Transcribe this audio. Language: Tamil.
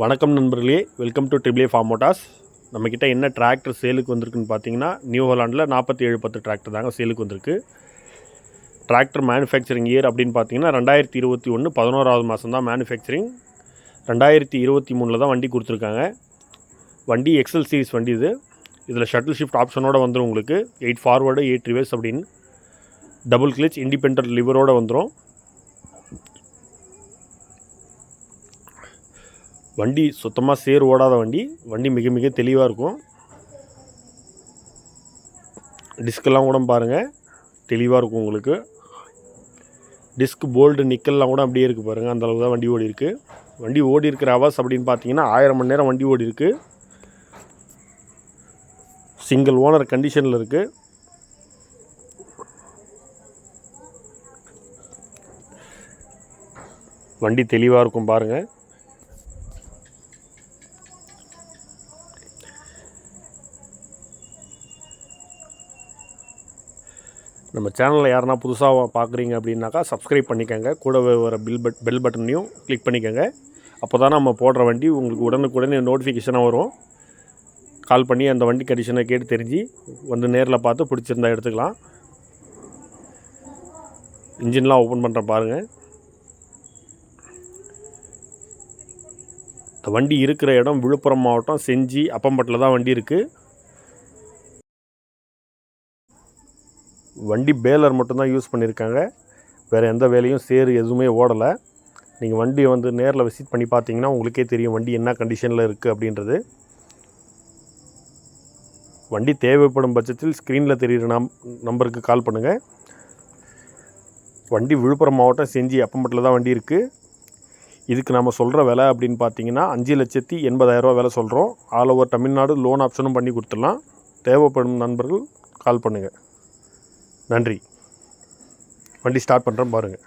வணக்கம் நண்பர்களே, welcome to triple A farm motors. நம்மக்கிட்ட என்ன டிராக்டர் சேலுக்கு வந்திருக்குன்னு பார்த்தீங்கன்னா, நியூ ஹாலாண்டில் 4710 டிராக்டர் தாங்க சேலுக்கு வந்திருக்கு. டிராக்டர் மேனுஃபேக்சரிங் இயர் அப்படின்னு பார்த்தீங்கன்னா 2021 11வது மாதம் தான் மேனுஃபேக்சரிங். 2023 தான் வண்டி கொடுத்துருக்காங்க. வண்டி எக்ஸல் சீரிஸ் வண்டி இது. இதில் ஷட்டில் ஷிஃப்ட் ஆப்ஷனோடு வந்துடும் உங்களுக்கு. 8 ஃபார்வர்டு 8 ரிவர்ஸ் அப்படின்னு டபுள் கிளச் இண்டிபெண்டன்ட் லிவரோடு வந்துடும். வண்டி சுத்தமாக சேர் ஓடாத வண்டி. வண்டி மிக மிக தெளிவாக இருக்கும். டிஸ்கெல்லாம் கூட பாருங்கள், தெளிவாக இருக்கும் உங்களுக்கு. டிஸ்க் போல்டு நிக்கல்லாம் கூட அப்படியே இருக்குது பாருங்கள், அந்தளவுக்கு தான் வண்டி ஓடி இருக்குது. வண்டி ஓடி இருக்கிற ஹவர்ஸ் அப்படின்னு பார்த்தீங்கன்னா 1000 மணி நேரம் வண்டி ஓடி இருக்குது. சிங்கிள் ஓனர் கண்டிஷனில் இருக்குது. வண்டி தெளிவாக இருக்கும் பாருங்கள். நம்ம சேனலில் யாருன்னா புதுசாக பார்க்குறீங்க அப்படின்னாக்கா சப்ஸ்கிரைப் பண்ணிக்கோங்க. கூட வர பெல் பட்டனையும் கிளிக் பண்ணிக்கோங்க. அப்போ தான் நம்ம போடுற வண்டி உங்களுக்கு உடனுக்குடனே நோட்டிஃபிகேஷனாக வரும். கால் பண்ணி அந்த வண்டி கண்டிஷனை கேட்டு தெரிஞ்சு வந்து நேரில் பார்த்து பிடிச்சிருந்தா எடுத்துக்கலாம். இன்ஜின்லாம் ஓப்பன் பண்ணுறேன் பாருங்கள். இந்த வண்டி இருக்கிற இடம் விழுப்புரம் மாவட்டம் செஞ்சி அப்பம்பட்டில் தான் வண்டி இருக்குது. வண்டி பேலர் மட்டும்தான் யூஸ் பண்ணியிருக்காங்க. வேறு எந்த வேலையும் சேரு எதுவுமே ஓடலை. நீங்கள் வண்டியை வந்து நேரில் விசிட் பண்ணி பார்த்தீங்கன்னா உங்களுக்கே தெரியும் வண்டி என்ன கண்டிஷனில் இருக்குது அப்படின்றது. வண்டி தேவைப்படும் பட்சத்தில் ஸ்க்ரீனில் தெரிகிற நம்பருக்கு கால் பண்ணுங்கள். வண்டி விழுப்புரம் மாவட்டம் செஞ்சி அப்பம்பட்டில் தான் வண்டி இருக்குது. இதுக்கு நம்ம சொல்கிற விலை அப்படின்னு பார்த்தீங்கன்னா 5,80,000 விலை சொல்கிறோம். ஆல் ஓவர் தமிழ்நாடு லோன் ஆப்ஷனும் பண்ணி கொடுத்துடலாம். தேவைப்படும் நண்பர்கள் கால் பண்ணுங்கள். நன்றி. வண்டி ஸ்டார்ட் பண்ணுறேன் பாருங்கள்.